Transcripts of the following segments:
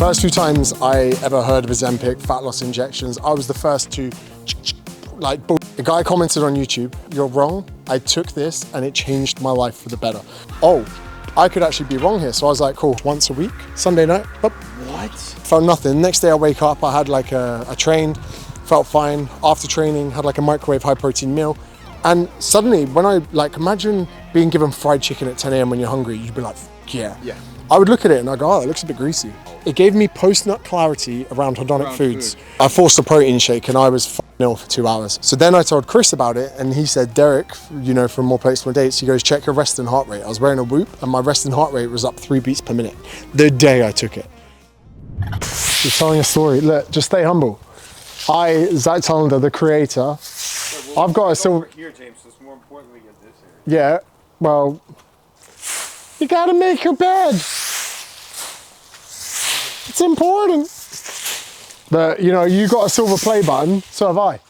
First few times I ever heard of Ozempic, fat loss injections, I was the first to like, the guy commented on YouTube, "You're wrong. I took this and it changed my life for the better." Oh, I could actually be wrong here. So I was like, cool, once a week, Sunday night. But what? Felt nothing. Next day I wake up, I had like a train, felt fine. After training, had like a microwave high protein meal. And suddenly when I like, imagine being given fried chicken at 10 a.m. when you're hungry, you'd be like, yeah. I would look at it and I go, oh, it looks a bit greasy. It gave me post-nut clarity around hedonic foods. I forced a protein shake and I was ill for 2 hours. So then I told Chris about it and he said, Derek, you know, from More Plates, More Dates, he goes, check your resting heart rate. I was wearing a Whoop and my resting heart rate was up 3 beats per minute the day I took it. You're telling a story. Look, just stay humble. Zack Telander, the creator, I've got a silver... Here, James, it's more important we get this here. Yeah, well, you gotta make your bed. It's important. But, you know, you got a silver play button, so have I.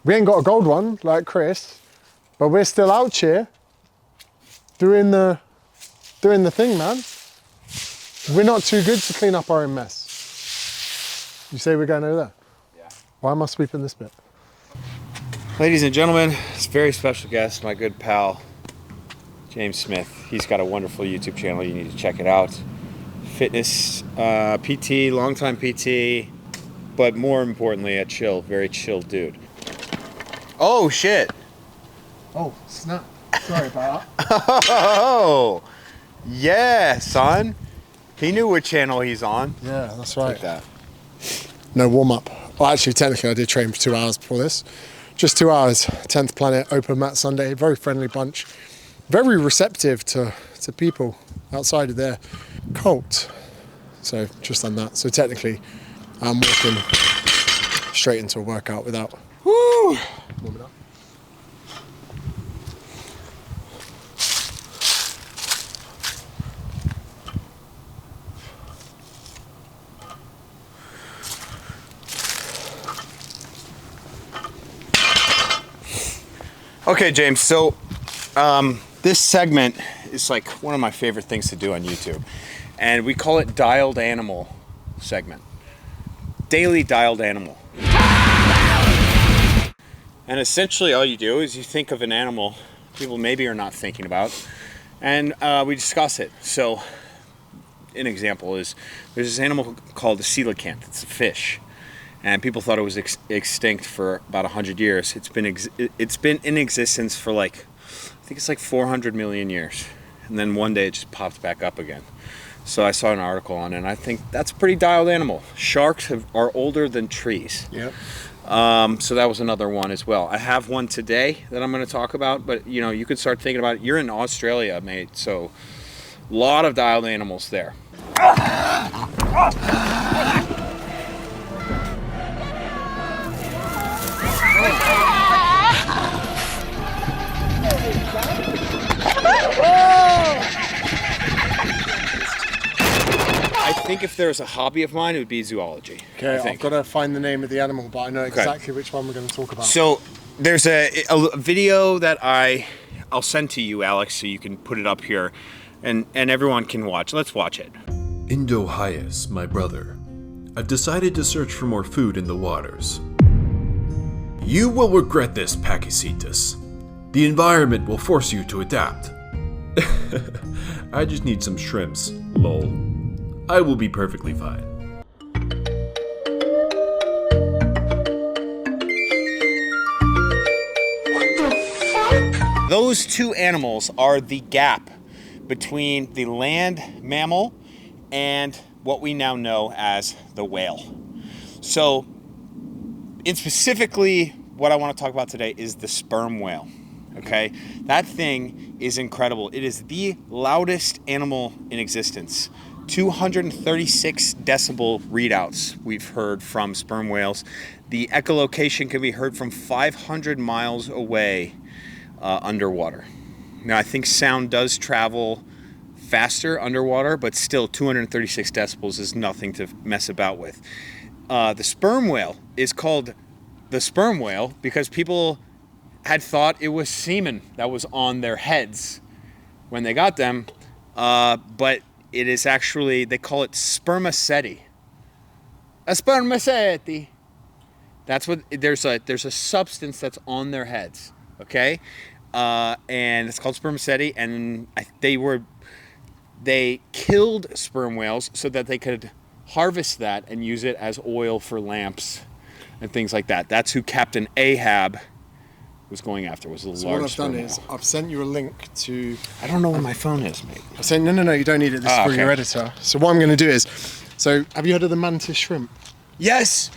We ain't got a gold one, like Chris, but we're still out here doing the thing, man. We're not too good to clean up our own mess. You say we're going over there? Yeah. Why am I sweeping this bit? Ladies and gentlemen, it's a very special guest, my good pal, James Smith. He's got a wonderful YouTube channel. You need to check it out. Fitness, PT, longtime PT, but more importantly, a very chill dude. Oh, shit. Oh, snap. Sorry about that. Oh, yeah, son. He knew what channel he's on. Yeah, that's right. Like that. No warm-up. Well, actually, technically, I did train for 2 hours before this. Just 2 hours. 10th Planet, open mat Sunday. Very friendly bunch. Very receptive to people outside of their cult. So just done that. So technically, I'm walking straight into a workout without warming up. Okay, James, so this segment is like one of my favorite things to do on YouTube. And we call it Dialed Animal segment. Daily Dialed Animal. And essentially all you do is you think of an animal people maybe are not thinking about, and we discuss it. So an example is there's this animal called a coelacanth. It's a fish. And people thought it was extinct for about 100 years. It's been in existence for like, I think it's like 400 million years. And then one day it just popped back up again. So I saw an article on it, and I think that's a pretty dialed animal. Sharks are older than trees. Yep. So that was another one as well. I have one today that I'm going to talk about, but you know, you could start thinking about it. You're in Australia, mate, so a lot of dialed animals there. I think if there's a hobby of mine, it would be zoology. Okay, I've got to find the name of the animal, but I know exactly which one we're going to talk about. So there's a video that I'll send to you, Alex, so you can put it up here, and everyone can watch. Let's watch it. Indohyus, my brother. I've decided to search for more food in the waters. You will regret this, Pachycetus. The environment will force you to adapt. I just need some shrimps, lol. I will be perfectly fine. Those two animals are the gap between the land mammal and what we now know as the whale. So, specifically, what I want to talk about today is the sperm whale. Okay, that thing is incredible. It is the loudest animal in existence. 236 decibel readouts we've heard from sperm whales. The echolocation can be heard from 500 miles away underwater. Now, I think sound does travel faster underwater, but still 236 decibels is nothing to mess about with. The sperm whale is called the sperm whale because people had thought it was semen that was on their heads when they got them, but it is actually, they call it spermaceti. A spermaceti. That's what, there's a substance that's on their heads, okay? And it's called spermaceti, and they killed sperm whales so that they could harvest that and use it as oil for lamps and things like that. That's who Captain Ahab was going after, was the large what I've sperm done whale. is I've sent you a link to... I don't know where my phone is, mate. I'm saying, no, you don't need it. This is for okay. your editor. So what I'm going to do is... So, have you heard of the Mantis Shrimp? Yes!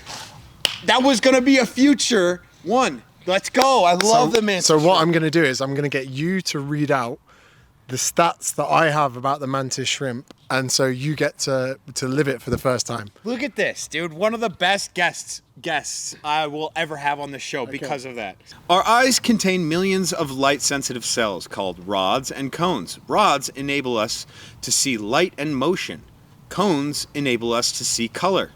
That was going to be a future one. Let's go. I love the Mantis So what Shrimp. I'm going to do is I'm going to get you to read out the stats that I have about the Mantis Shrimp, and so you get to live it for the first time. Look at this, dude. One of the best guests I will ever have on the show because of that. Our eyes contain millions of light-sensitive cells called rods and cones. Rods enable us to see light and motion. Cones enable us to see color.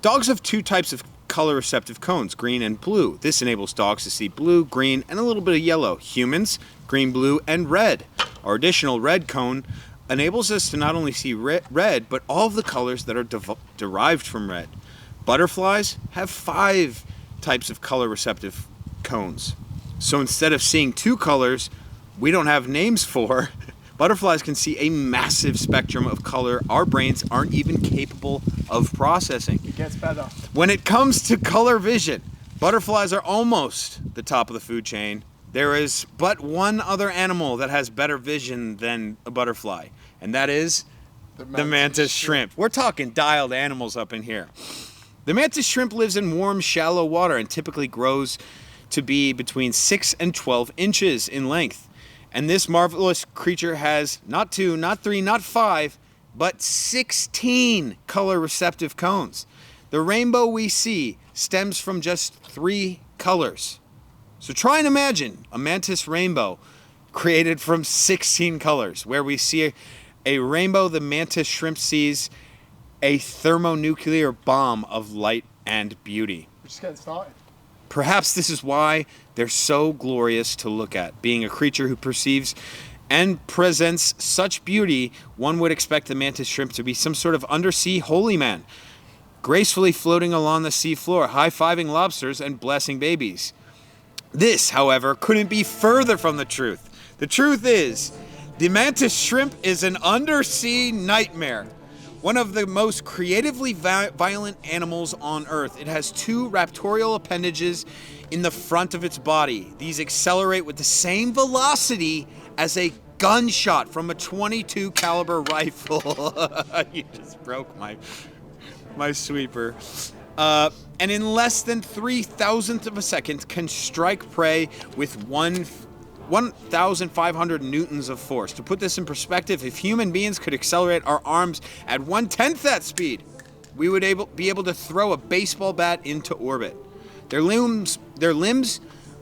Dogs have two types of color-receptive cones, green and blue. This enables dogs to see blue, green, and a little bit of yellow. Humans, green, blue, and red. Our additional red cone enables us to not only see red, but all of the colors that are derived from red. Butterflies have 5 types of color-receptive cones. So instead of seeing 2 colors we don't have names for, butterflies can see a massive spectrum of color our brains aren't even capable of processing. It gets better. When it comes to color vision, butterflies are almost the top of the food chain. There is but one other animal that has better vision than a butterfly, and that is the mantis shrimp. We're talking dialed animals up in here. The mantis shrimp lives in warm, shallow water and typically grows to be between 6 and 12 inches in length. And this marvelous creature has not 2, not 3, not 5, but 16 color receptive cones. The rainbow we see stems from just 3 colors. So try and imagine a mantis rainbow created from 16 colors. Where we see a rainbow, the mantis shrimp sees a thermonuclear bomb of light and beauty. We're just getting started. Perhaps this is why they're so glorious to look at. Being a creature who perceives and presents such beauty, one would expect the mantis shrimp to be some sort of undersea holy man, gracefully floating along the sea floor, high-fiving lobsters and blessing babies. This, however, couldn't be further from the truth. The truth is, the mantis shrimp is an undersea nightmare. One of the most creatively violent animals on Earth. It has 2 raptorial appendages in the front of its body. These accelerate with the same velocity as a gunshot from a .22 caliber rifle. You just broke my sweeper. And in less than 3,000th of a second can strike prey with 1,500 newtons of force. To put this in perspective, if human beings could accelerate our arms at 1/10 that speed, we would be able to throw a baseball bat into orbit. Their limbs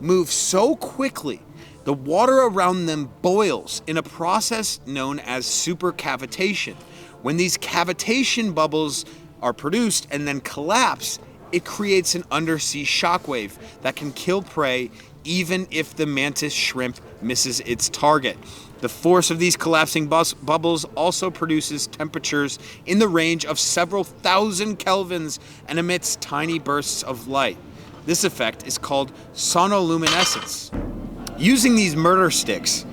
move so quickly, the water around them boils in a process known as supercavitation. When these cavitation bubbles are produced and then collapse, it creates an undersea shockwave that can kill prey even if the mantis shrimp misses its target. The force of these collapsing bubbles also produces temperatures in the range of several thousand kelvins and emits tiny bursts of light. This effect is called sonoluminescence. Using these murder sticks,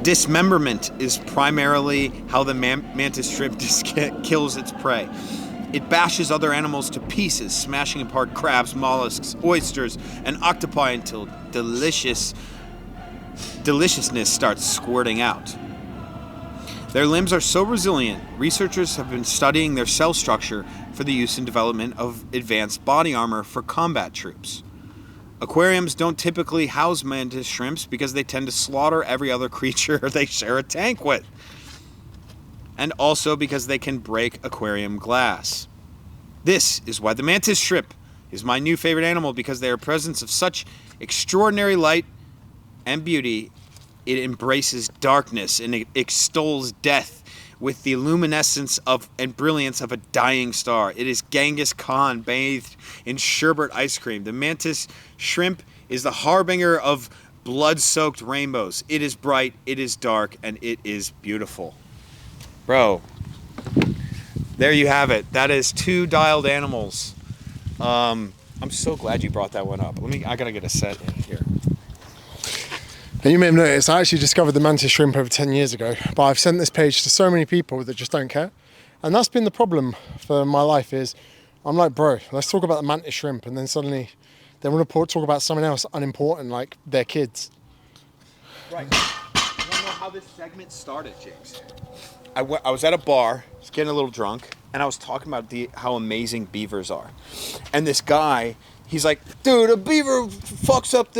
dismemberment is primarily how the mantis shrimp kills its prey. It bashes other animals to pieces, smashing apart crabs, mollusks, oysters, and octopi until deliciousness starts squirting out. Their limbs are so resilient, researchers have been studying their cell structure for the use and development of advanced body armor for combat troops. Aquariums don't typically house mantis shrimps because they tend to slaughter every other creature they share a tank with. And also because they can break aquarium glass. This is why the mantis shrimp is my new favorite animal, because they are presence of such extraordinary light and beauty. It embraces darkness and it extols death with the luminescence of and brilliance of a dying star. It is Genghis Khan bathed in sherbet ice cream. The mantis shrimp is the harbinger of blood-soaked rainbows. It is bright, it is dark, and it is beautiful. Bro, there you have it. That is 2 dialed animals. I'm so glad you brought that one up. I gotta get a set in here. And you may have noticed, I actually discovered the Mantis Shrimp over 10 years ago, but I've sent this page to so many people that just don't care. And that's been the problem for my life is, I'm like, bro, let's talk about the Mantis Shrimp. And then suddenly they want to talk about something else unimportant, like their kids. Right. You want to know how this segment started, James? I was at a bar, was getting a little drunk, and I was talking about how amazing beavers are. And this guy, he's like, dude, a beaver fucks up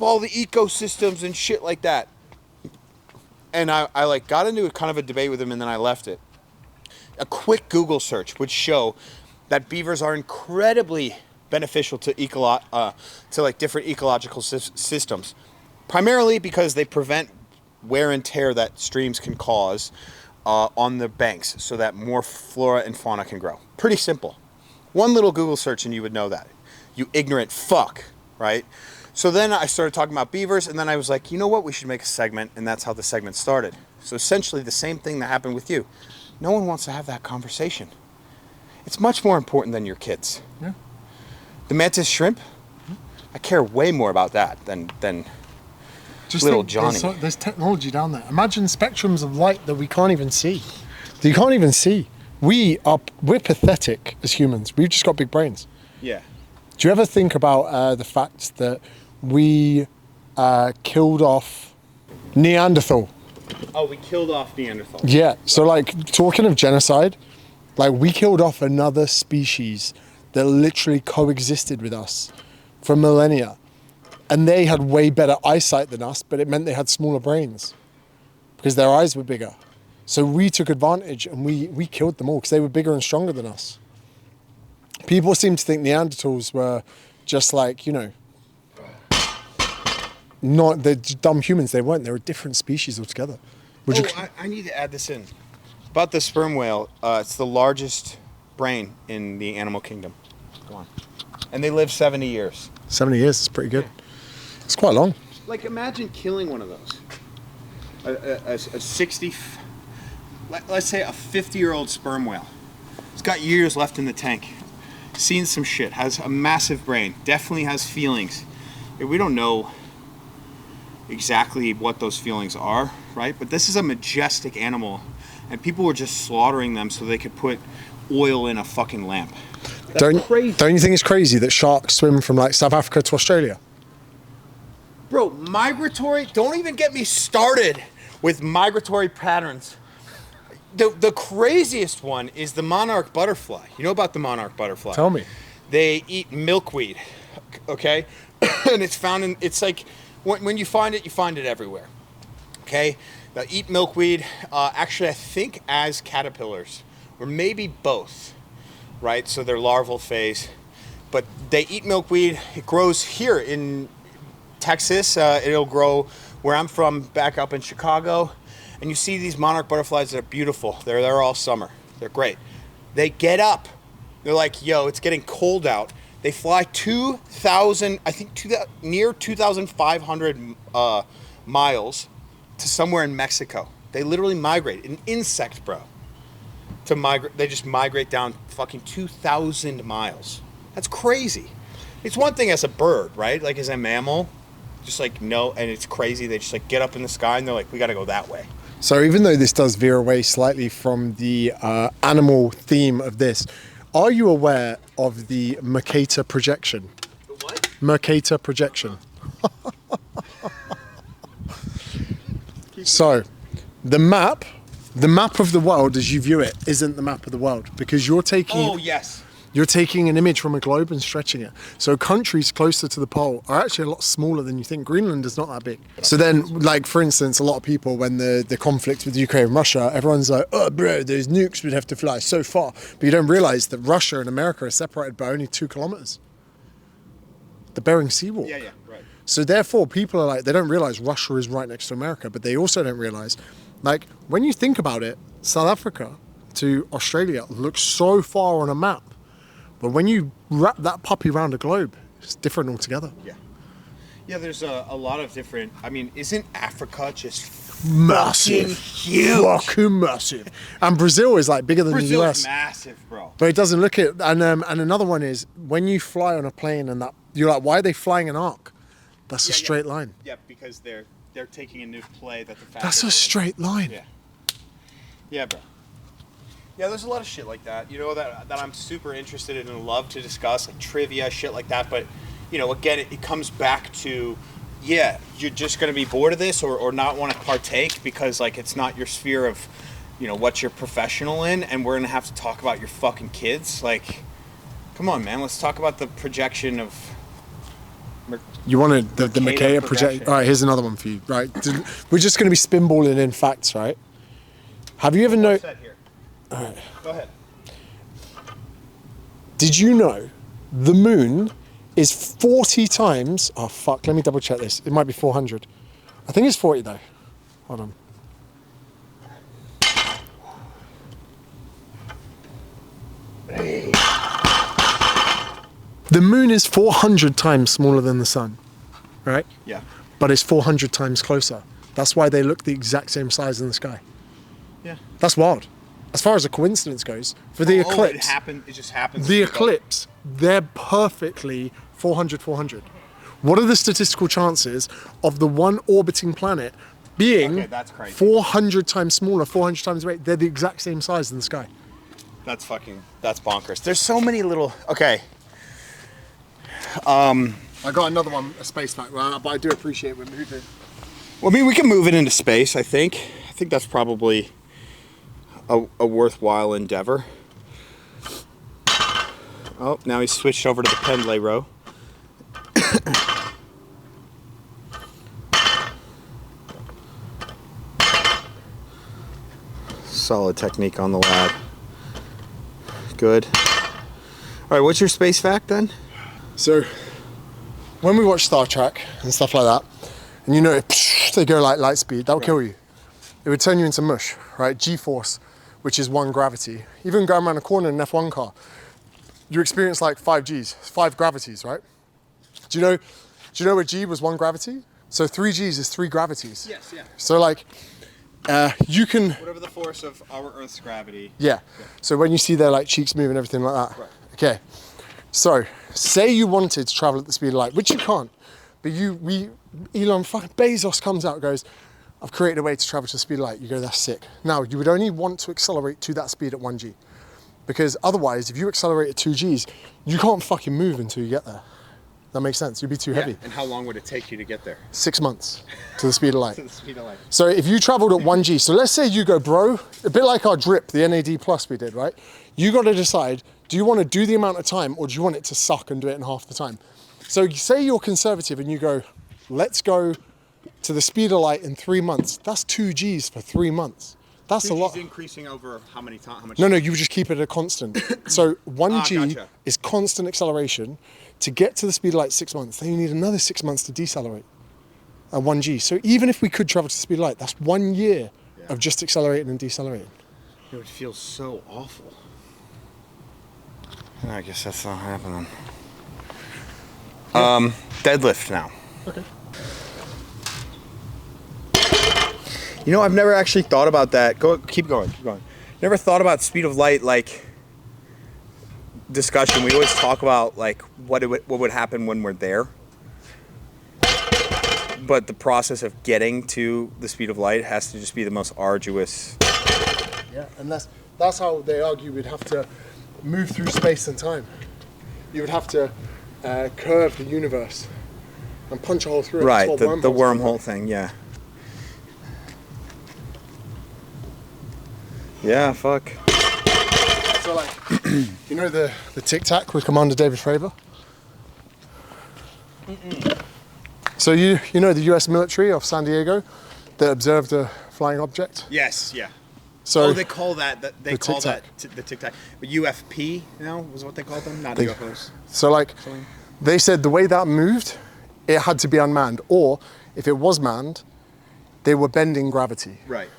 all the ecosystems and shit like that. And I like got into a kind of a debate with him, and then I left it. A quick Google search would show that beavers are incredibly beneficial to like different ecological systems, primarily because they prevent wear and tear that streams can cause on the banks, so that more flora and fauna can grow. Pretty simple. One little Google search and you would know that. You ignorant fuck, right? So then I started talking about beavers, and then I was like, you know what? We should make a segment, and that's how the segment started. So essentially the same thing that happened with you. No one wants to have that conversation. It's much more important than your kids. Yeah. The Mantis Shrimp, I care way more about that than Just little think, Johnny. There's technology down there. Imagine spectrums of light that we can't even see. That you can't even see. We're pathetic as humans. We've just got big brains. Yeah. Do you ever think about the fact that we killed off Neanderthal? Oh, we killed off Neanderthal. Yeah, so like talking of genocide, like we killed off another species that literally coexisted with us for millennia. And they had way better eyesight than us, but it meant they had smaller brains because their eyes were bigger. So we took advantage and we killed them all because they were bigger and stronger than us. People seem to think Neanderthals were just like, you know, not the dumb humans. They weren't. They were a different species altogether. I need to add this in. About the sperm whale, it's the largest brain in the animal kingdom. Go on. And they live 70 years. 70 years is pretty good. It's quite long. Like, imagine killing one of those. A 60, let's say a 50-year-old sperm whale. It's got years left in the tank. Seen some shit. Has a massive brain. Definitely has feelings. We don't know exactly what those feelings are, right? But this is a majestic animal, and people were just slaughtering them so they could put oil in a fucking lamp. That's crazy. Don't you think it's crazy that sharks swim from like South Africa to Australia? Bro, migratory, don't even get me started with migratory patterns. The craziest one is the monarch butterfly. You know about the monarch butterfly? Tell me. They eat milkweed, okay? And it's found in, it's like, when you find it everywhere, okay? They'll eat milkweed, actually I think as caterpillars, or maybe both, right? So they're larval phase, but they eat milkweed. It grows here in Texas. It'll grow where I'm from, back up in Chicago. And you see these monarch butterflies that are beautiful. They're there all summer. They're great. They get up. They're like, yo, it's getting cold out. They fly 2,000, I think near 2,500 miles to somewhere in Mexico. They literally migrate. An insect, bro. To migrate, they just migrate down fucking 2,000 miles. That's crazy. It's one thing as a bird, right? Like as a mammal, just like no, and it's crazy. They just like get up in the sky and they're like, we got to go that way. So even though this does veer away slightly from the animal theme of this, are you aware of the Mercator projection? The what? Mercator projection. So, the map of the world as you view it isn't the map of the world because you're taking. Oh yes. You're taking an image from a globe and stretching it. So countries closer to the pole are actually a lot smaller than you think. Greenland is not that big. So then, like, for instance, a lot of people, when the conflict with Ukraine and Russia, everyone's like, oh, bro, those nukes would have to fly so far. But you don't realize that Russia and America are separated by only 2 kilometers. The Bering Sea walk. Yeah, right. So therefore, people are like, they don't realize Russia is right next to America, but they also don't realize, like, when you think about it, South Africa to Australia looks so far on a map. But when you wrap that puppy around a globe, it's different altogether. Yeah. Yeah, there's a lot of different, I mean, isn't Africa just massive. huge. Fucking massive. And Brazil is like bigger than the Brazil's US. massive, bro. But it doesn't look it. And another one is when you fly on a plane and that you're like, why are they flying an arc? That's a straight line. Yeah, because they're taking a new play that the fact That's a straight line. Yeah. Yeah, bro. Yeah, there's a lot of shit like that, you know, that I'm super interested in and love to discuss, like trivia, shit like that. But, you know, again, it comes back to, yeah, you're just going to be bored of this or not want to partake because, like, it's not your sphere of, you know, what you're professional in, and we're going to have to talk about your fucking kids. Like, come on, man, let's talk about the projection of... You wanted the Makeda project. All right, here's another one for you. Right, we're just going to be spinballing in facts, right? Have you ever known? All right. Go ahead. Did you know the moon is 40 times? Oh fuck! Let me double check this. It might be 400. I think it's 40 though. Hold on. Hey. The moon is 400 times smaller than the sun, right? Yeah. But it's 400 times closer. That's why they look the exact same size in the sky. Yeah. That's wild. As far as a coincidence goes, for the eclipse, it just happens. the eclipse, they're perfectly 400, 400. What are the statistical chances of the one orbiting planet being that's crazy. 400 times smaller, 400 times weight? They're the exact same size in the sky. That's bonkers. There's so many little, okay. I got another one, a space fact, but I do appreciate we're moving. Well, I mean, we can move it into space, I think. I think that's probably a worthwhile endeavor. Oh, now he's switched over to the Pendlay row. Solid technique on the lad. Good. All right, what's your space fact then? So, when we watch Star Trek and stuff like that, and you know, they go like light speed, that'll kill you. It would turn you into mush, right? G-force, which is one gravity. Even going around a corner in an F1 car, you experience like 5 Gs, 5 gravities, right? Do you know where G was 1 gravity? So 3 Gs is 3 gravities. Yes, yeah. So like, you can... Whatever the force of our Earth's gravity. Yeah. So when you see their like cheeks move and everything like that. Right. Okay. So, say you wanted to travel at the speed of light, which you can't, but Elon fucking Bezos comes out and goes, I've created a way to travel to the speed of light. You go, that's sick. Now, you would only want to accelerate to that speed at 1 G. Because otherwise, if you accelerate at 2 Gs, you can't fucking move until you get there. That makes sense. You'd be too heavy. And how long would it take you to get there? 6 months to the speed of light. To the speed of light. So if you traveled at 1 G, so let's say you go, bro, a bit like our drip, the NAD plus we did, right? You got to decide, do you want to do the amount of time or do you want it to suck and do it in half the time? So say you're conservative and you go, let's go to the speed of light in 3 months. That's 2 Gs for 3 months. That's a lot. Increasing over how many times? No, you just keep it a constant. So 1 G gotcha. is constant acceleration. To get to the speed of light 6 months, then you need another 6 months to decelerate at 1 G. So even if we could travel to the speed of light, that's 1 year of just accelerating and decelerating. It would feel so awful. I guess that's not happening. Deadlift now. Okay. You know, I've never actually thought about that. Keep going. Never thought about speed of light like discussion. We always talk about like what would happen when we're there. But the process of getting to the speed of light has to just be the most arduous. Yeah, and that's how they argue we'd have to move through space and time. You would have to curve the universe and punch a hole through it. Right, the wormhole thing, yeah. Yeah, fuck. So like, you know the Tic Tac with Commander David Fravor? So you know the US military of San Diego that observed a flying object? Yes, yeah. So they call that the Tic Tac. But UFP now was what they called them, not UFOs. So like, they said the way that moved, it had to be unmanned, or if it was manned, they were bending gravity. Right.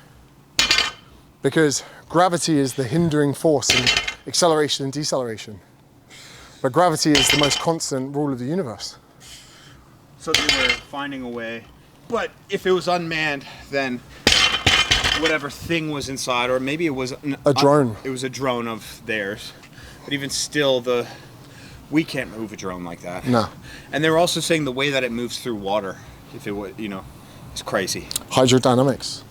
Because gravity is the hindering force in acceleration and deceleration. But gravity is the most constant rule of the universe. So they were finding a way. But if it was unmanned, then whatever thing was inside, or maybe it was a drone. It was a drone of theirs. But even still, we can't move a drone like that. No. And they were also saying the way that it moves through water, if it would, it's crazy. Hydrodynamics.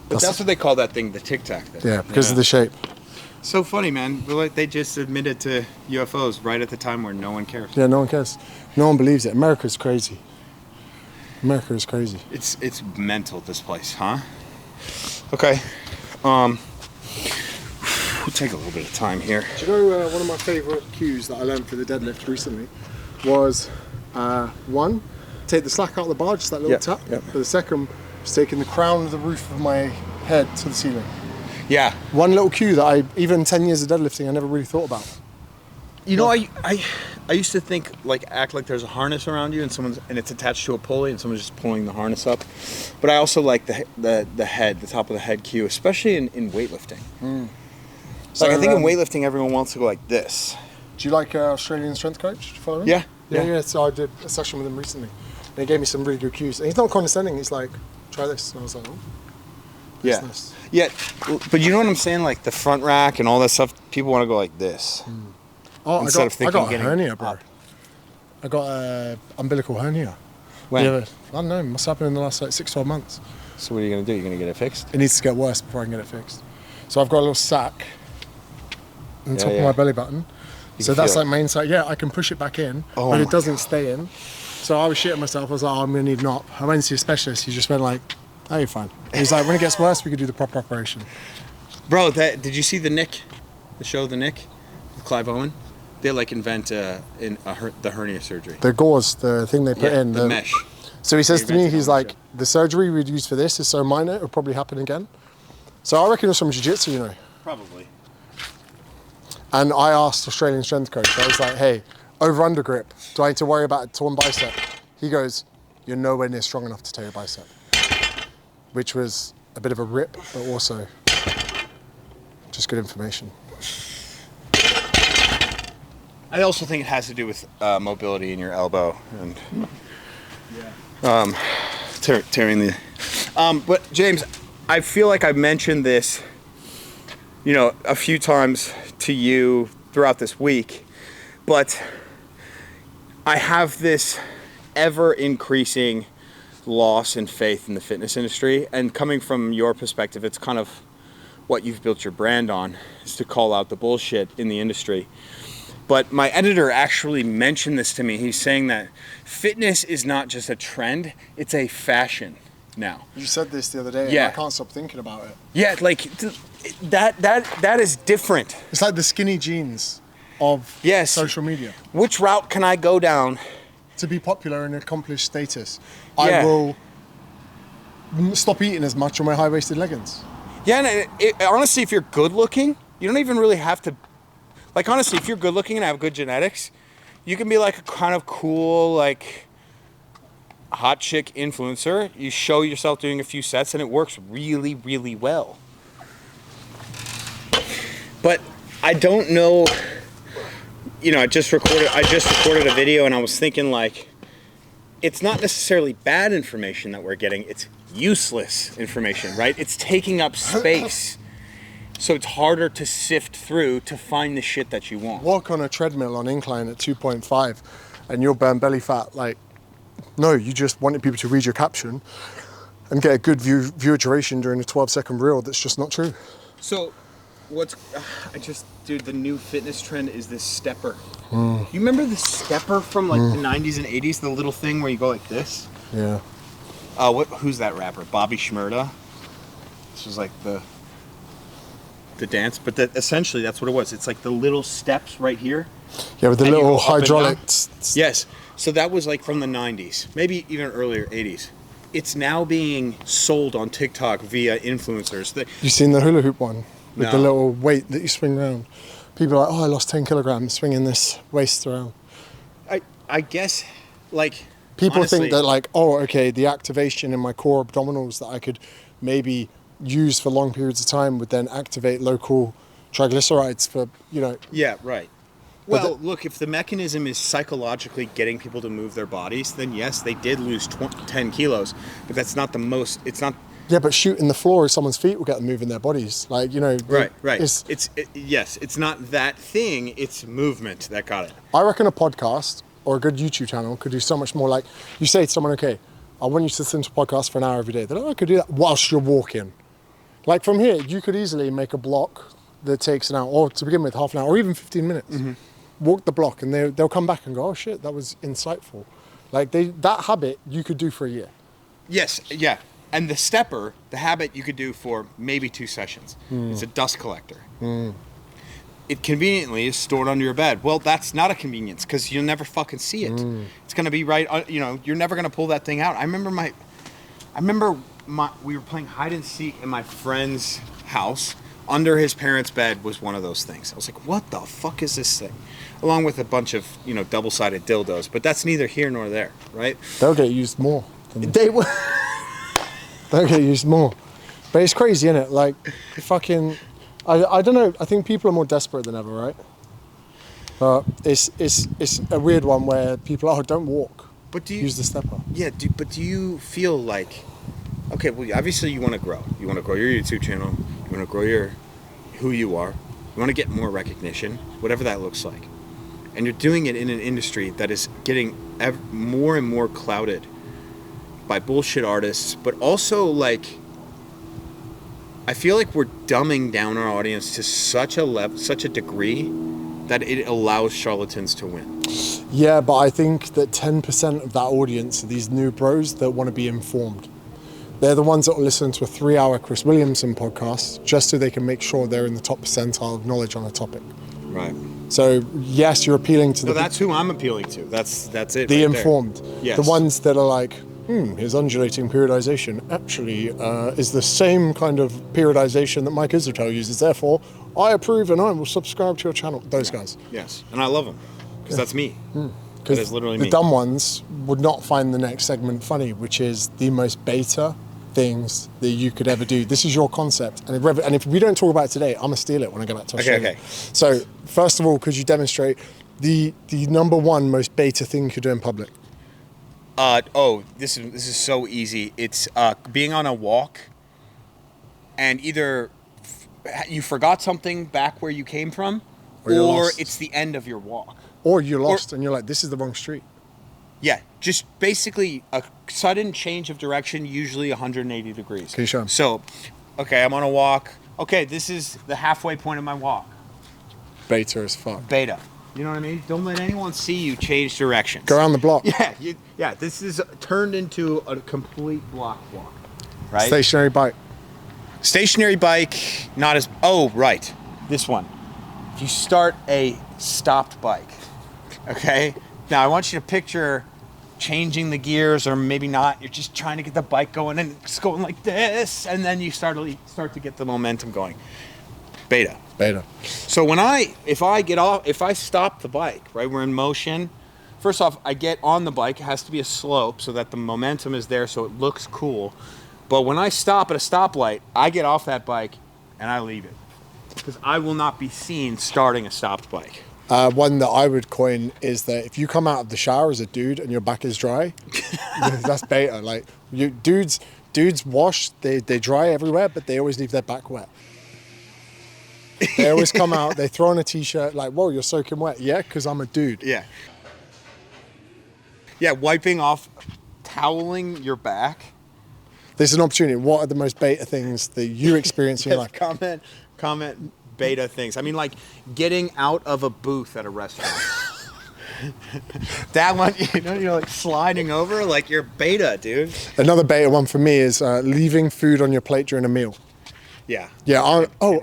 But that's what they call that thing, the Tic Tac thing. Yeah, because of the shape. So funny, man. They just admitted to UFOs right at the time where no one cares. Yeah, no one cares. No one believes it. America's crazy. America is crazy. It's mental, this place, huh? Okay. We'll take a little bit of time here. Do you know one of my favourite cues that I learned for the deadlift recently was one, take the slack out of the bar, just that little tap. Yep. But the second was taking the crown of the roof of my head to the ceiling. Yeah. One little cue that even 10 years of deadlifting, I never really thought about. I used to think act like there's a harness around you and it's attached to a pulley and someone's just pulling the harness up. But I also like the top of the head cue, especially in weightlifting. So I think in weightlifting everyone wants to go like this. Do you like Australian strength coach? Do you follow him? Yeah. So I did a session with him recently. And he gave me some really good cues. And he's not condescending, he's like, try this. And I was like, oh. Business. Yeah. But you know what I'm saying? Like the front rack and all that stuff, people want to go like this. Oh, Instead I got a of hernia, bro. up. I got a umbilical hernia. When? Yeah, I don't know. Must happen in the last 6-12 months. So what are you going to do? You're going to get it fixed? It needs to get worse before I can get it fixed. So I've got a little sack on top of my belly button. So that's like my inside. Yeah, I can push it back in, but it doesn't stay in. So I was shitting myself. I was like, I'm going to need an op. I went to see a specialist. He just went like, oh, you're fine. And he's like, when it gets worse, we could do the proper operation. Bro, did you see The Nick? The show The Nick? With Clive Owen? They invent the hernia surgery. The gauze, the thing they put in. The mesh. So he says to me, he's like, the surgery we'd use for this is so minor, it'll probably happen again. So I reckon it was from jiu-jitsu, Probably. And I asked Australian strength coach, I was like, hey, over-under grip, do I need to worry about a torn bicep? He goes, you're nowhere near strong enough to tear your bicep. Which was a bit of a rip, but also just good information. I also think it has to do with mobility in your elbow and tearing the. But James, I feel like I've mentioned this, a few times to you throughout this week, but I have this ever increasing loss in faith in the fitness industry, and coming from your perspective, it's kind of what you've built your brand on, is to call out the bullshit in the industry. But my editor actually mentioned this to me. He's saying that fitness is not just a trend, it's a fashion now. You said this the other day, Yeah. and I can't stop thinking about it. Yeah, that is different. It's like the skinny jeans of social media. Which route can I go down? To be popular and accomplish status, Yeah. I will stop eating as much on my high-waisted leggings. Yeah, and honestly, if you're good looking, you don't even really have to. Honestly, if you're good looking and have good genetics, you can be like a kind of cool, hot chick influencer. You show yourself doing a few sets and it works really, really well. But I don't know, I just recorded a video and I was thinking it's not necessarily bad information that we're getting, it's useless information, right? It's taking up space. So it's harder to sift through to find the shit that you want. Walk on a treadmill on incline at 2.5 and you'll burn belly fat. No, you just wanted people to read your caption and get a good viewer duration during a 12-second reel. That's just not true. So dude, the new fitness trend is this stepper. You remember the stepper from the 90s and 80s? The little thing where you go like this? Yeah. Who's that rapper? Bobby Shmurda? This was the dance, but essentially that's what it was. It's the little steps right here. Yeah, with the little hydraulics. Yes. So that was from the 90s, maybe even earlier 80s. It's now being sold on TikTok via influencers. You seen the hula hoop one? With No. the little weight that you swing around. People are like, I lost 10 kilograms swinging this waist around. I guess, People honestly, think that the activation in my core abdominals that I could maybe use for long periods of time would then activate local triglycerides for, Yeah, right. Well, look, if the mechanism is psychologically getting people to move their bodies, then yes, they did lose 10 kilos, but that's not the most, it's not Yeah, but shooting the floor of someone's feet will get them moving their bodies. Like, you know. Right. Yes, it's not that thing, it's movement that got it. I reckon a podcast or a good YouTube channel could do so much more. Like, you say to someone, okay, I want you to listen to a podcast for an hour every day. They're like, I could do that whilst you're walking. Like, from here, you could easily make a block that takes an hour, or to begin with, half an hour, or even 15 minutes. Mm-hmm. Walk the block, and they'll come back and go, oh shit, that was insightful. Like, that habit you could do for a year. Yes, yeah. And the stepper, the habit you could do for maybe 2 sessions. It's a dust collector. It conveniently is stored under your bed. Well, that's not a convenience because you'll never fucking see it. It's going to be right, you know, you're never going to pull that thing out. I remember we were playing hide and seek in my friend's house. Under his parents' bed was one of those things. I was like, what the fuck is this thing? Along with a bunch of, you know, double-sided dildos. But that's neither here nor there, right? They'll get used more. They will. They'll get used more. But it's crazy, isn't it? Like, fucking... I don't know. I think people are more desperate than ever, right? But it's a weird one where people don't walk. But do you use the stepper? Yeah. But do you feel like, okay? Well, obviously you want to grow. You want to grow your YouTube channel. You want to grow who you are. You want to get more recognition, whatever that looks like. And you're doing it in an industry that is getting more and more clouded by bullshit artists, but also like. I feel like we're dumbing down our audience to such a degree that it allows charlatans to win. Yeah, but I think that 10% of that audience are these new bros that want to be informed. They're the ones that will listen to a 3-hour Chris Williamson podcast just so they can make sure they're in the top percentile of knowledge on a topic. Right. So yes, you're appealing to that's who I'm appealing to. That's it. The right informed. There. Yes. The ones that are like, his undulating periodization actually is the same kind of periodization that Mike Israel uses. Therefore, I approve and I will subscribe to your channel. Those guys. Yes, and I love them because that's me. That is literally the me. Dumb ones would not find the next segment funny, which is the most beta things that you could ever do. This is your concept, and if we don't talk about it today, I'm gonna steal it when I go back to Australia. Okay. So first of all, could you demonstrate the number one most beta thing you could do in public? This is so easy. It's being on a walk, and either you forgot something back where you came from, or it's the end of your walk. Or you're lost and you're like, this is the wrong street. Yeah, just basically a sudden change of direction, usually 180 degrees. Can you show 'em? So, okay, I'm on a walk. Okay, this is the halfway point of my walk. Beta as fuck. Beta. You know what I mean? Don't let anyone see you change directions. Go around the block. Yeah. This is turned into a complete block walk, right? Stationary bike. Stationary bike, not as. Oh, right. This one. If you start a stopped bike, okay. Now I want you to picture changing the gears, or maybe not. You're just trying to get the bike going, and it's going like this, and then you start to get the momentum going. Beta. So if I stop the bike, right, we're in motion. First off, I get on the bike. It has to be a slope so that the momentum is there, so it looks cool. But when I stop at a stoplight, I get off that bike and I leave it because I will not be seen starting a stopped bike. One that I would coin is that if you come out of the shower as a dude and your back is dry, that's beta. Like dudes wash, they dry everywhere, but they always leave their back wet. They always come out, they throw on a t-shirt like, whoa, you're soaking wet. Yeah, because I'm a dude. Yeah, wiping off, toweling your back. There's an opportunity. What are the most beta things that you experience in your life? Comment beta things. I mean, like getting out of a booth at a restaurant. That one, you're like sliding over like you're beta, dude. Another beta one for me is leaving food on your plate during a meal. Yeah.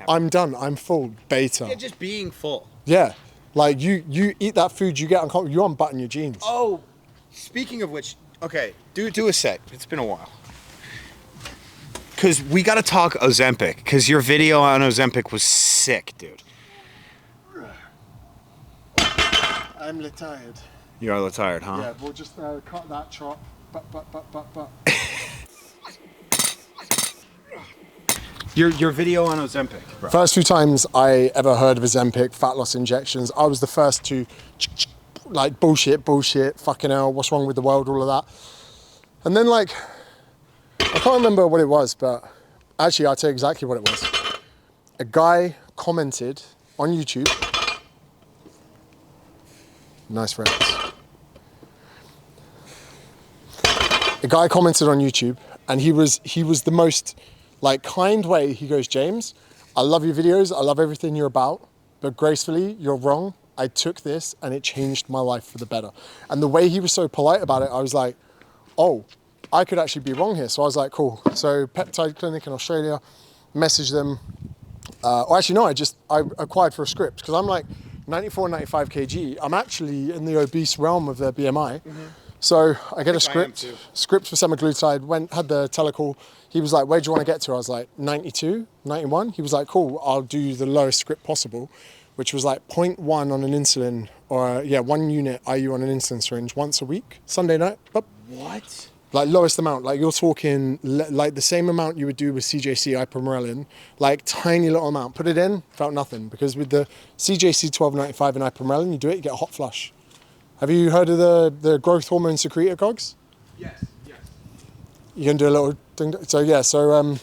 I'm done. I'm full. Beta. Yeah, just being full. Yeah. Like you eat that food, you get uncomfortable, you unbutton your jeans. Oh, speaking of which, okay, do a set. It's been a while. Because we got to talk Ozempic, because your video on Ozempic was sick, dude. I'm retired. You are retired, huh? Yeah, we'll just cut that chop. But. Your video on Ozempic, bro. First few times I ever heard of Ozempic, fat loss injections, I was the first to like bullshit, fucking hell, what's wrong with the world, all of that. And then like, I can't remember what it was, but actually I'll tell you exactly what it was. A guy commented on YouTube. Nice reference. A guy commented on YouTube, and he was the most like kind way. He goes, James, I love your videos, I love everything you're about, but gracefully, you're wrong. I took this and it changed my life for the better. And the way he was so polite about it, I was like, oh, I could actually be wrong here. So I was like, cool. So Peptide Clinic in Australia, messaged them. Or actually, no, I acquired for a script because I'm like 94, 95 kg. I'm actually in the obese realm of their BMI. Mm-hmm. So I get a script for semaglutide, had the telecall. He was like, where do you want to get to? I was like, 92, 91. He was like, cool, I'll do the lowest script possible, which was like 0.1 on an insulin, or 1 unit IU on an insulin syringe once a week, Sunday night. Up. What? Like lowest amount, like you're talking like the same amount you would do with CJC ipamorelin, like tiny little amount. Put it in, felt nothing, because with the CJC 1295 and ipamorelin, you do it, you get a hot flush. Have you heard of the growth hormone secretor cogs? Yes. You can do a little thing. So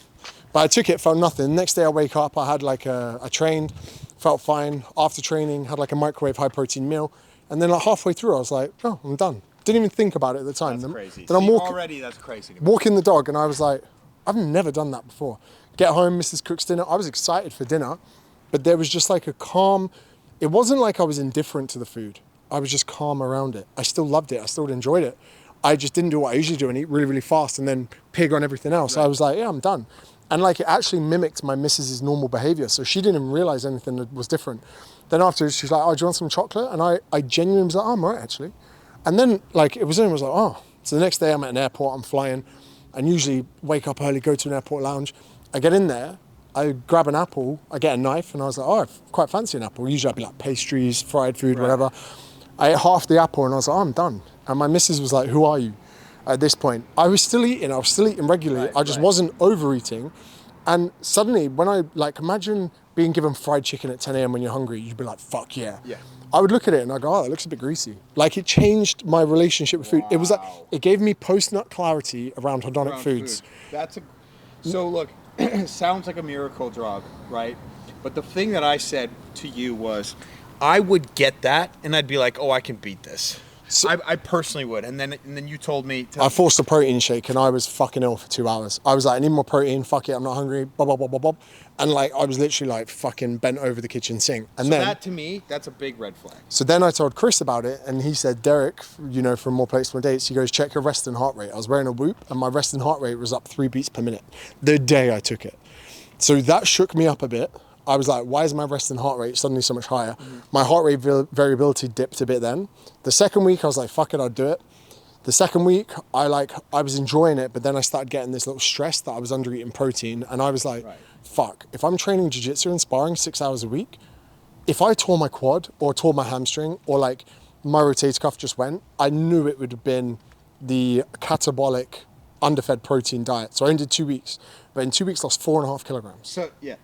but I took it, felt nothing. Next day I wake up, I had like I trained, felt fine. After training, had like a microwave high protein meal. And then like halfway through, I was like, oh, I'm done. Didn't even think about it at the time. That's crazy. Then I'm already that's crazy. Walking the dog, and I was like, I've never done that before. Get home, Mrs. cooks dinner. I was excited for dinner, but there was just like a calm. It wasn't like I was indifferent to the food. I was just calm around it. I still loved it. I still enjoyed it. I just didn't do what I usually do and eat really, really fast and then pig on everything else. Right. I was like, yeah, I'm done. And like it actually mimicked my missus's normal behavior. So she didn't even realize anything was different. Then afterwards, she's like, oh, do you want some chocolate? And I genuinely was like, oh, I'm all right, actually. And then like it was like, oh. So the next day I'm at an airport, I'm flying, and usually wake up early, go to an airport lounge. I get in there, I grab an apple, I get a knife, and I was like, oh, I quite fancy an apple. Usually I'd be like pastries, fried food, right. Whatever. I ate half the apple and I was like, oh, I'm done. And my missus was like, who are you? At this point, I was still eating regularly. Right, I just wasn't overeating. And suddenly when I imagine being given fried chicken at 10 a.m. when you're hungry, you'd be like, fuck yeah. I would look at it and I go, oh, it looks a bit greasy. Like it changed my relationship with food. It was like, it gave me post-nut clarity around hedonic foods. So look, sounds like a miracle drug, right? But the thing that I said to you was, I would get that and I'd be like, oh, I can beat this. So, I personally would. And then you told me I forced a protein shake and I was fucking ill for 2 hours. I was like, I need more protein, fuck it, I'm not hungry, blah, blah, blah, blah, blah. And like, I was literally like fucking bent over the kitchen sink. And so then that to me, that's a big red flag. So then I told Chris about it and he said, Derek, from More Plates, More Dates, he goes, check your resting heart rate. I was wearing a Whoop and my resting heart rate was up 3 beats per minute the day I took it. So that shook me up a bit. I was like, why is my resting heart rate suddenly so much higher? Mm-hmm. My heart rate variability dipped a bit then. The second week, I was like, fuck it, I'll do it. The second week, I was enjoying it, but then I started getting this little stress that I was under eating protein. And I was like, fuck, if I'm training jiu-jitsu and sparring 6 hours a week, if I tore my quad or tore my hamstring or like my rotator cuff just went, I knew it would have been the catabolic underfed protein diet. So I only did 2 weeks, but in 2 weeks, lost 4.5 kilograms. So, yeah.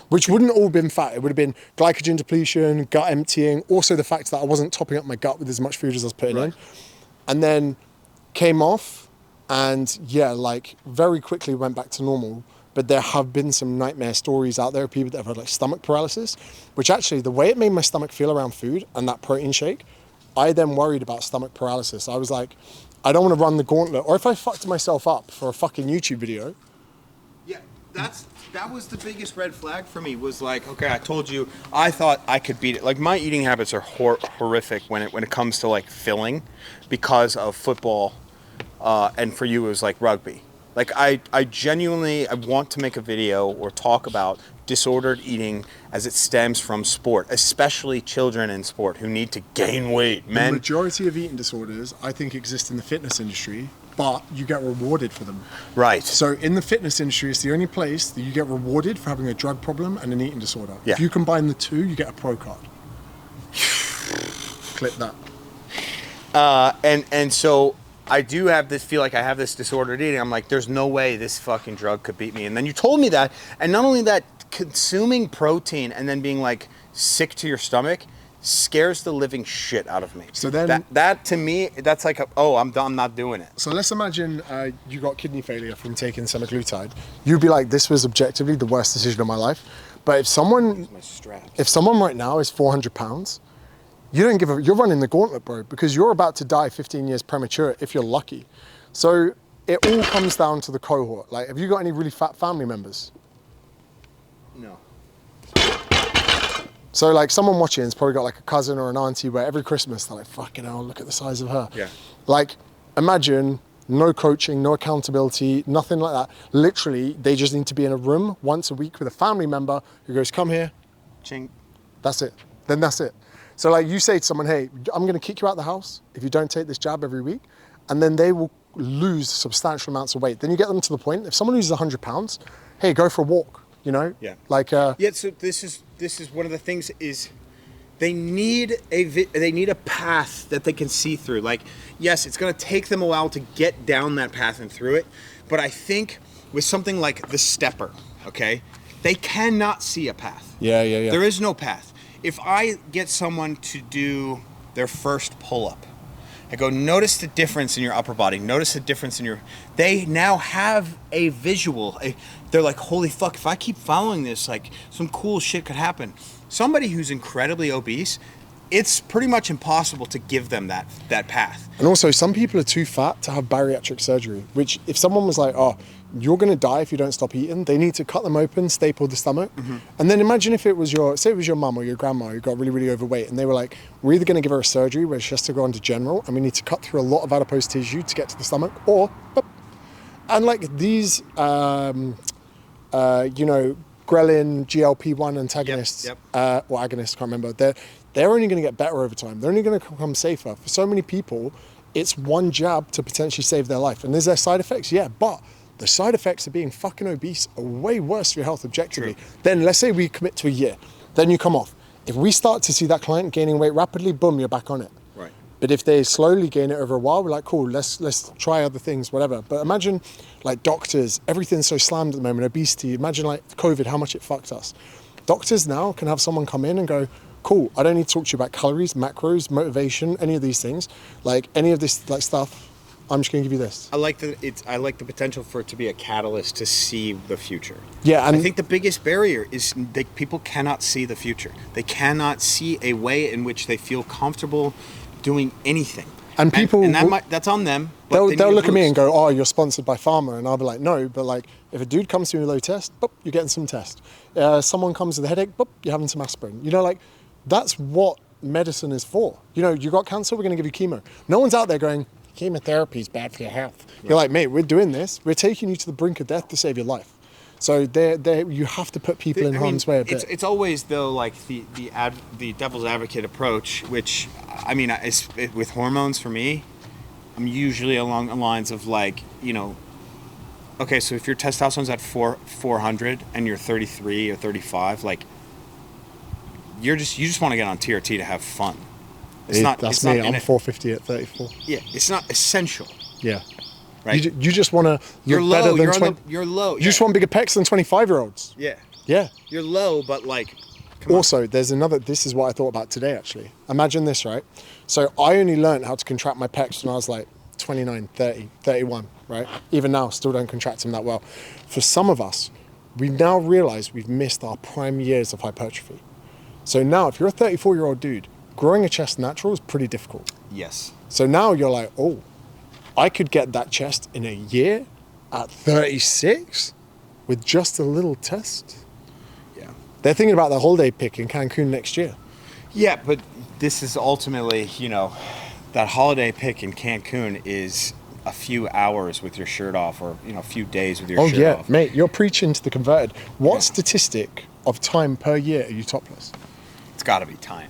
Which wouldn't all been fat. It would have been glycogen depletion, gut emptying, also the fact that I wasn't topping up my gut with as much food as I was putting in. And then came off and very quickly went back to normal. But there have been some nightmare stories out there of people that have had like stomach paralysis, which actually the way it made my stomach feel around food and that protein shake, I then worried about stomach paralysis. I was like, I don't want to run the gauntlet. Or if I fucked myself up for a fucking YouTube video. Yeah, that was the biggest red flag for me, was like, okay, I told you, I thought I could beat it. Like my eating habits are horrific when it comes to like filling because of football, and for you it was like rugby. Like I genuinely, I want to make a video or talk about disordered eating as it stems from sport, especially children in sport who need to gain weight. The majority of eating disorders, I think, exist in the fitness industry, but you get rewarded for them. Right. So in the fitness industry, it's the only place that you get rewarded for having a drug problem and an eating disorder. Yeah. If you combine the two, you get a pro card. Clip that. And so I do have this, feel like I have this disordered eating. I'm like, there's no way this fucking drug could beat me. And then you told me that, and not only that, consuming protein and then being like sick to your stomach, scares the living shit out of me. So then- that to me, that's like, I'm done, I'm not doing it. So let's imagine you got kidney failure from taking semaglutide. You'd be like, this was objectively the worst decision of my life. But if someone right now is 400 pounds, you don't give a, you're running the gauntlet, bro, because you're about to die 15 years premature if you're lucky. So it all comes down to the cohort. Like, have you got any really fat family members? No. So like someone watching has probably got like a cousin or an auntie where every Christmas they're like, fucking hell, look at the size of her. Yeah. Like, imagine no coaching, no accountability, nothing like that. Literally, they just need to be in a room once a week with a family member who goes, come here. Ching. That's it. Then that's it. So like you say to someone, hey, I'm gonna kick you out of the house if you don't take this jab every week. And then they will lose substantial amounts of weight. Then you get them to the point, if someone loses 100 pounds, hey, go for a walk, you know? Yeah. Like, yeah, so this is one of the things is they need a path that they can see through. Like, yes, it's going to take them a while to get down that path and through it, but I think with something like the stepper, okay, they cannot see a path. Yeah. There is no path. If I get someone to do their first pull-up, I go, notice the difference in your upper body. Notice the difference in your... They now have a visual. They're like, holy fuck, if I keep following this, like, some cool shit could happen. Somebody who's incredibly obese, it's pretty much impossible to give them that path. And also, some people are too fat to have bariatric surgery, which if someone was like, oh, you're going to die if you don't stop eating, they need to cut them open, staple the stomach. Mm-hmm. And then imagine if it was your mum or your grandma who got really, really overweight, and they were like, we're either going to give her a surgery where she has to go into general, and we need to cut through a lot of adipose tissue to get to the stomach, or, and like these, you know, ghrelin, GLP-1 antagonists, or agonists, can't remember, they're only going to get better over time. They're only going to become safer. For so many people, it's one jab to potentially save their life. And is there side effects? Yeah, but the side effects of being fucking obese are way worse for your health objectively. True. Then let's say we commit to a year, then you come off. If we start to see that client gaining weight rapidly, boom, you're back on it. Right. But if they slowly gain it over a while, we're like, cool, let's try other things, whatever. But imagine like doctors, everything's so slammed at the moment, obesity, imagine like COVID, how much it fucked us. Doctors now can have someone come in and go, cool, I don't need to talk to you about calories, macros, motivation, any of these things. Like any of this like stuff, I'm just gonna give you this. I like the potential for it to be a catalyst to see the future. Yeah, and I think the biggest barrier is that people cannot see the future. They cannot see a way in which they feel comfortable doing anything. And people, that's on them. But they'll look at me and go, "Oh, you're sponsored by Pharma," and I'll be like, "No," but like, if a dude comes to me with a low test, boop, you're getting some test. Someone comes with a headache, boop, you're having some aspirin. You know, like that's what medicine is for. You know, you got cancer, we're going to give you chemo. No one's out there going, chemotherapy is bad for your health. Yeah. You're like, mate, we're doing this. We're taking you to the brink of death to save your life. So you have to put people in harm's way a bit. It's always though like the devil's advocate approach, which I mean, with hormones for me, I'm usually along the lines of like, you know, okay, so if your testosterone's at 400 and you're 33 or 35, like you just want to get on TRT to have fun. That's me. I'm 450 at 34. Yeah, it's not essential. Yeah. Right. You just want to. You're low. Better than You're low. You just want bigger pecs than 25-year-olds. Yeah. Yeah. You're low, but like. Also, there's another. This is what I thought about today. Actually, imagine this, right? So I only learned how to contract my pecs when I was like 29, 30, 31, right? Even now, still don't contract them that well. For some of us, we've now realized we've missed our prime years of hypertrophy. So now, if you're a 34-year-old dude, growing a chest natural is pretty difficult. Yes. So now you're like, oh, I could get that chest in a year at 36 with just a little test. Yeah. They're thinking about the holiday pick in Cancun next year. Yeah, but this is ultimately, you know, that holiday pick in Cancun is a few hours with your shirt off or, you know, a few days with your shirt off. Oh, yeah, mate, you're preaching to the converted. What statistic of time per year are you topless? It's got to be tiny.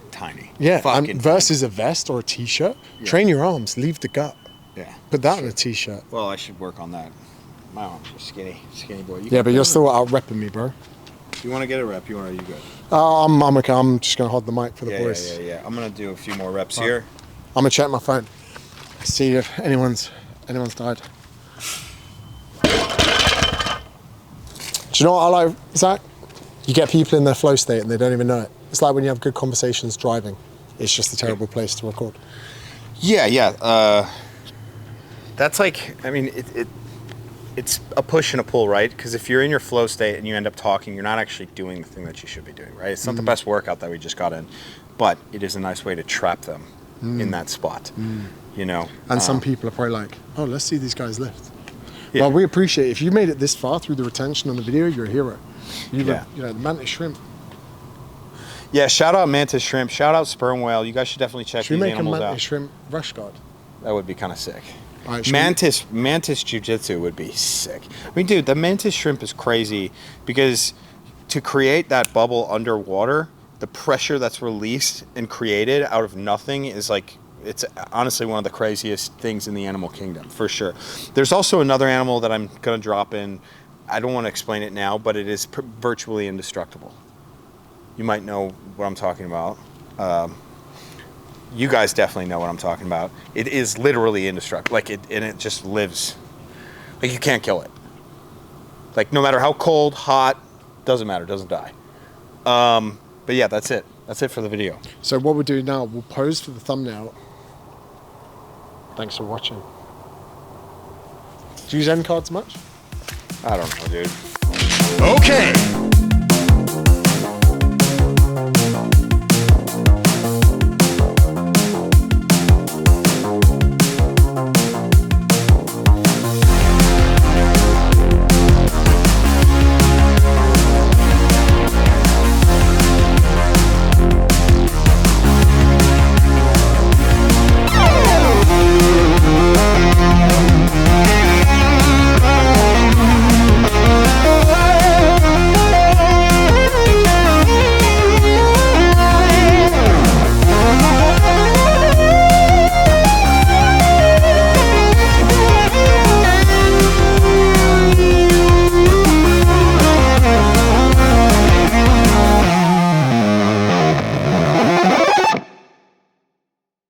Yeah, versus a vest or a T-shirt. Yeah. Train your arms, leave the gut. Yeah. Put that on a T-shirt. Well, I should work on that. My arms are skinny boy. Yeah, but you're still out-repping me, bro. You want to get a rep? Are you good? I'm okay. I'm just going to hold the mic for the boys. Yeah. I'm going to do a few more reps here. I'm going to check my phone. See if anyone's died. Do you know what I like, Zach? You get people in their flow state and they don't even know it. It's like when you have good conversations driving. it's just a terrible place to record. Yeah. That's like, I mean, it's a push and a pull, right? Because if you're in your flow state and you end up talking, you're not actually doing the thing that you should be doing, right? It's not the best workout that we just got in, but it is a nice way to trap them in that spot, you know? And some people are probably like, oh, let's see these guys lift. Yeah. Well, we appreciate it. If you made it this far through the retention on the video, you're a hero. You Yeah. know, the Mantis Shrimp. Yeah, shout out Mantis Shrimp, shout out Sperm Whale. You guys should definitely check Should we these make a animals Mantis out. Shrimp rush guard? That would be kind of sick. All right, Mantis Jiu-Jitsu would be sick. I mean, dude, the Mantis Shrimp is crazy because to create that bubble underwater, the pressure that's released and created out of nothing is like, it's honestly one of the craziest things in the animal kingdom, for sure. There's also another animal that I'm going to drop in. I don't want to explain it now, but it is virtually indestructible. You might know what I'm talking about. You guys definitely know what I'm talking about. It is literally indestructible. Like it just lives. Like you can't kill it. Like no matter how cold, hot, doesn't matter, doesn't die. But yeah, that's it. That's it for the video. So what we'll do now, we'll pose for the thumbnail. Thanks for watching. Do you use end cards much? I don't know, dude. Okay,